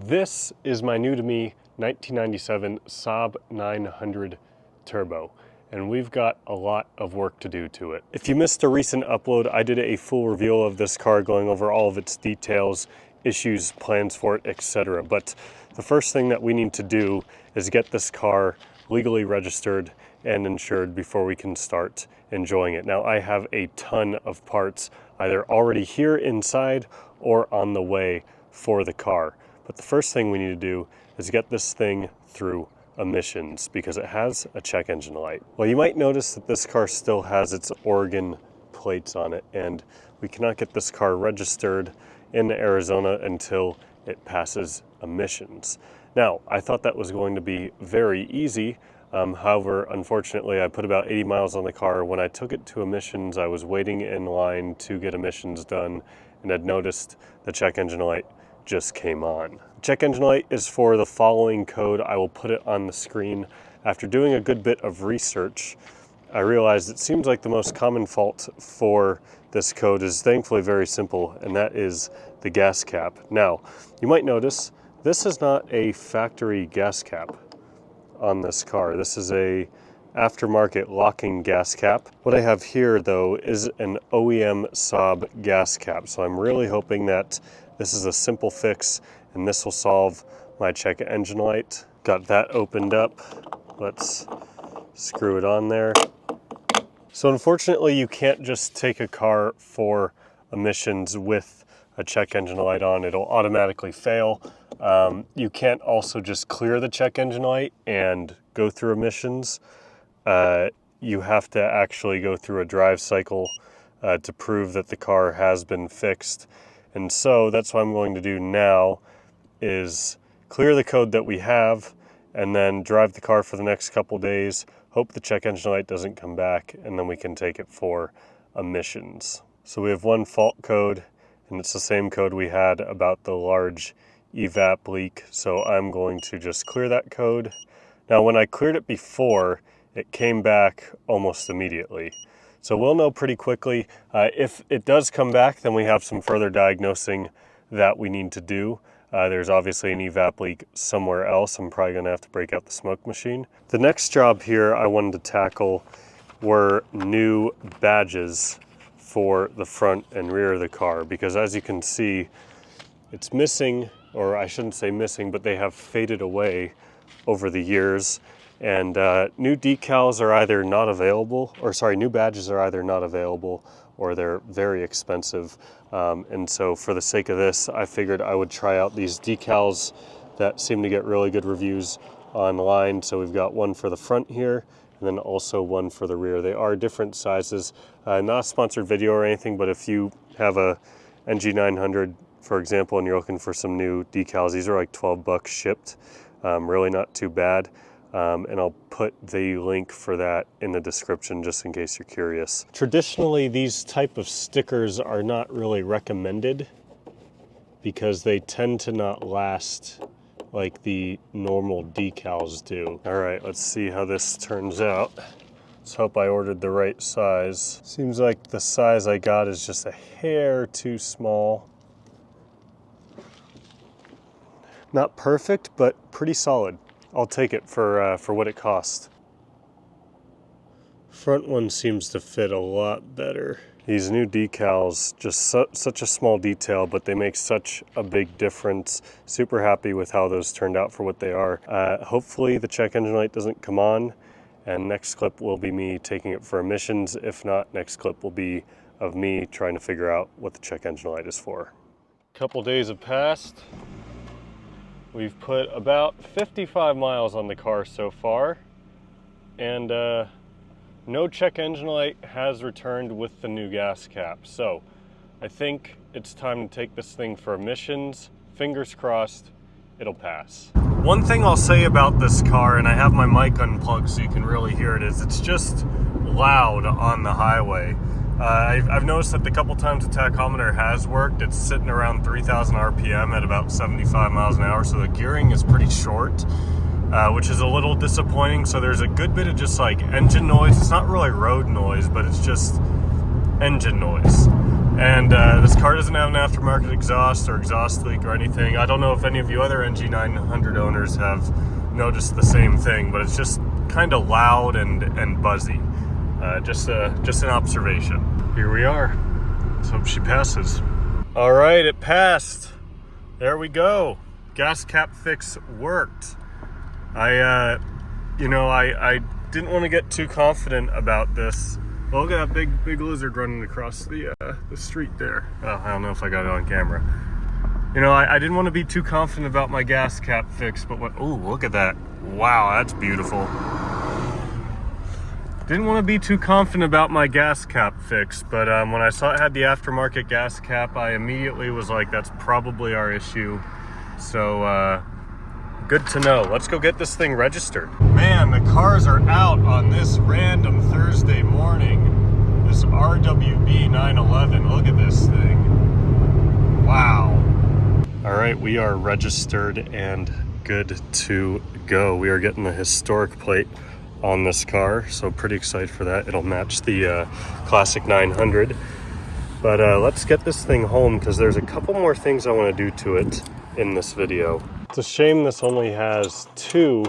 This is my new to me 1997 Saab 900 Turbo, and we've got a lot of work to do to it. If you missed a recent upload, I did a full review of this car going over all of its details, issues, plans for it, etc. But the first thing that we need to do is get this car legally registered and insured before we can start enjoying it. Now, I have a ton of parts either already here inside or on the way for the car. But the first thing we need to do is get this thing through emissions because it has a check engine light. Well, you might notice that this car still has its Oregon plates on it, and we cannot get this car registered in Arizona until it passes emissions. Now, I thought that was going to be very easy. However, unfortunately, I put about 80 miles on the car. When I took it to emissions, I was waiting in line to get emissions done and had noticed the check engine light just came on. Check engine light is for the following code. I will put it on the screen. After doing a good bit of research, I realized it seems like the most common fault for this code is thankfully very simple, and that is the gas cap. Now, you might notice this is not a factory gas cap on this car. This is a aftermarket locking gas cap. What I have here though is an OEM Saab gas cap. So I'm really hoping that this is a simple fix and this will solve my check engine light. Got that opened up. Let's screw it on there. So unfortunately, you can't just take a car for emissions with a check engine light on. It'll automatically fail. You can't also just clear the check engine light and go through emissions. You have to actually go through a drive cycle to prove that the car has been fixed. And so that's what I'm going to do now is clear the code that we have and then drive the car for the next couple days, hope the check engine light doesn't come back, and then we can take it for emissions. So we have one fault code, and it's the same code we had about the large evap leak. So I'm going to just clear that code. Now, when I cleared it before, it came back almost immediately. So we'll know pretty quickly. If it does come back, then we have some further diagnosing that we need to do. There's obviously an evap leak somewhere else. I'm probably gonna have to break out the smoke machine. The next job here I wanted to tackle were new badges for the front and rear of the car, because as you can see, it's missing, or I shouldn't say missing, but they have faded away over the years. And new decals are either not available, or sorry, new badges are either not available or they're very expensive. And so for the sake of this, I figured I would try out these decals that seem to get really good reviews online. So we've got one for the front here, and then also one for the rear. They are different sizes. Not a sponsored video or anything, but if you have a NG900, for example, and you're looking for some new decals, these are like 12 bucks shipped. Really not too bad. And I'll put the link for that in the description just in case you're curious. Traditionally, these type of stickers are not really recommended because they tend to not last like the normal decals do. All right, let's see how this turns out. Let's hope I ordered the right size. Seems like the size I got is just a hair too small. Not perfect, but pretty solid. I'll take it for what it costs. Front one seems to fit a lot better. These new decals, just such a small detail, but they make such a big difference. Super happy with how those turned out for what they are. Hopefully the check engine light doesn't come on, and next clip will be me taking it for emissions. If not, next clip will be of me trying to figure out what the check engine light is for. A couple days have passed. We've put about 55 miles on the car so far, and no check engine light has returned with the new gas cap. So I think it's time to take this thing for emissions. Fingers crossed, it'll pass. One thing I'll say about this car, and I have my mic unplugged so you can really hear it, is it's just loud on the highway. I've noticed that the couple times the tachometer has worked, it's sitting around 3,000 RPM at about 75 miles an hour, so the gearing is pretty short, which is a little disappointing. So there's a good bit of just like engine noise. It's not really road noise, but it's just engine noise. And this car doesn't have an aftermarket exhaust or exhaust leak or anything. I don't know if any of you other NG900 owners have noticed the same thing, but it's just kind of loud and buzzy. Just an observation. Here we are. Let's hope she passes. All right, it passed. There we go. Gas cap fix worked. I didn't want to get too confident about this. Well, look at that big lizard running across the street there. Oh, I don't know if I got it on camera. You know, I didn't want to be too confident about my gas cap fix, but what? Oh, look at that! Wow, that's beautiful. Didn't want to be too confident about my gas cap fix, but when I saw it had the aftermarket gas cap, I immediately was like, that's probably our issue. So, good to know. Let's go get this thing registered. Man, the cars are out on this random Thursday morning. This RWB 911. Look at this thing. Wow. All right, we are registered and good to go. We are getting the historic plate on this car, so pretty excited for that. It'll match the classic 900. But let's get this thing home because there's a couple more things I want to do to it in this video. It's a shame this only has 2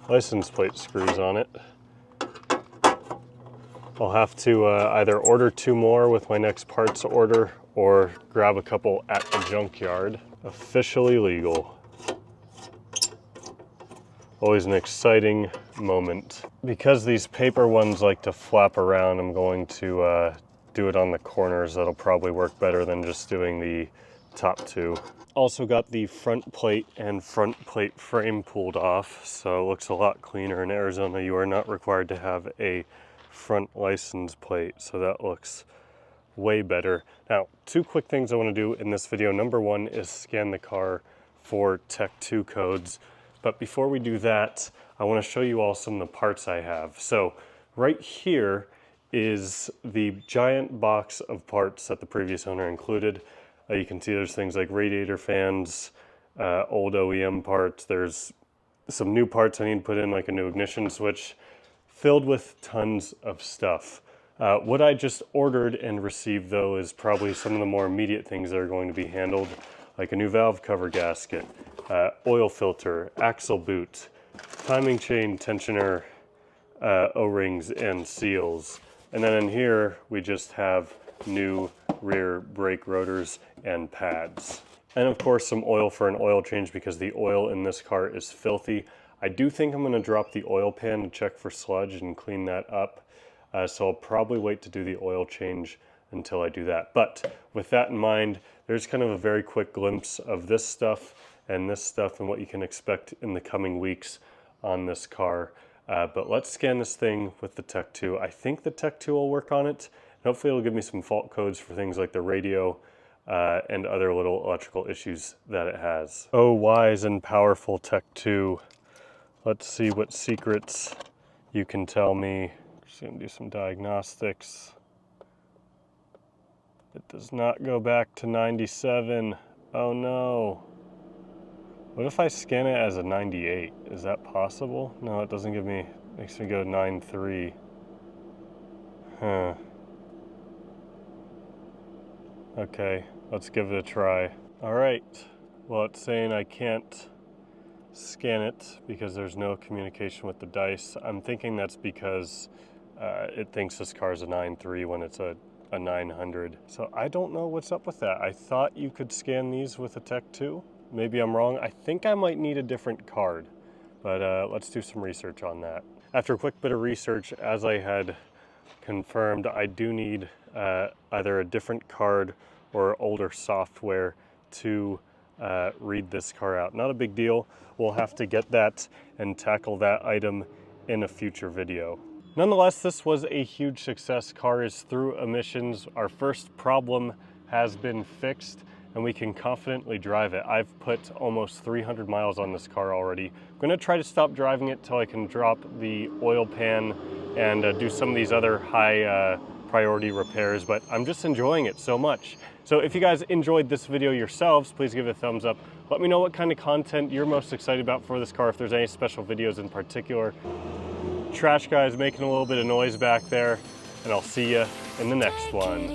license plate screws on it. I'll have to either order 2 more with my next parts order or grab a couple at the junkyard. Officially legal. Always an exciting moment. Because these paper ones like to flap around, I'm going to do it on the corners. That'll probably work better than just doing the top 2. Also got the front plate and front plate frame pulled off, so it looks a lot cleaner. In Arizona, you are not required to have a front license plate, so that looks way better. Now, 2 quick things I want to do in this video. Number 1 is scan the car for Tech 2 codes. But before we do that, I want to show you all some of the parts I have. So right here is the giant box of parts that the previous owner included. You can see there's things like radiator fans, old OEM parts. There's some new parts I need to put in, like a new ignition switch, filled with tons of stuff. What I just ordered and received, though, is probably some of the more immediate things that are going to be handled, like a new valve cover gasket, oil filter, axle boot, timing chain tensioner, O-rings and seals. And then in here, we just have new rear brake rotors and pads. And of course, some oil for an oil change because the oil in this car is filthy. I do think I'm going to drop the oil pan to check for sludge and clean that up. So I'll probably wait to do the oil change until I do that. But with that in mind, there's kind of a very quick glimpse of this stuff and what you can expect in the coming weeks on this car. But let's scan this thing with the Tech 2. I think the Tech 2 will work on it. And hopefully it'll give me some fault codes for things like the radio and other little electrical issues that it has. Oh, wise and powerful Tech 2. Let's see what secrets you can tell me. Just gonna do some diagnostics. It does not go back to 97. Oh no. What if I scan it as a 98? Is that possible? No, it doesn't give me, makes me go 93. Huh. Okay, let's give it a try. All right, well, it's saying I can't scan it because there's no communication with the dice. I'm thinking that's because it thinks this car is a 9.3 when it's a 900. So I don't know what's up with that. I thought you could scan these with a Tech 2. Maybe I'm wrong. I think I might need a different card, but let's do some research on that. After a quick bit of research, as I had confirmed, I do need either a different card or older software to read this car out. Not a big deal. We'll have to get that and tackle that item in a future video. Nonetheless, this was a huge success. Car is through emissions. Our first problem has been fixed and we can confidently drive it. I've put almost 300 miles on this car already. I'm gonna try to stop driving it till I can drop the oil pan and do some of these other high priority repairs, but I'm just enjoying it so much. So if you guys enjoyed this video yourselves, please give it a thumbs up. Let me know what kind of content you're most excited about for this car, if there's any special videos in particular. Trash guy is making a little bit of noise back there, and I'll see you in the next one.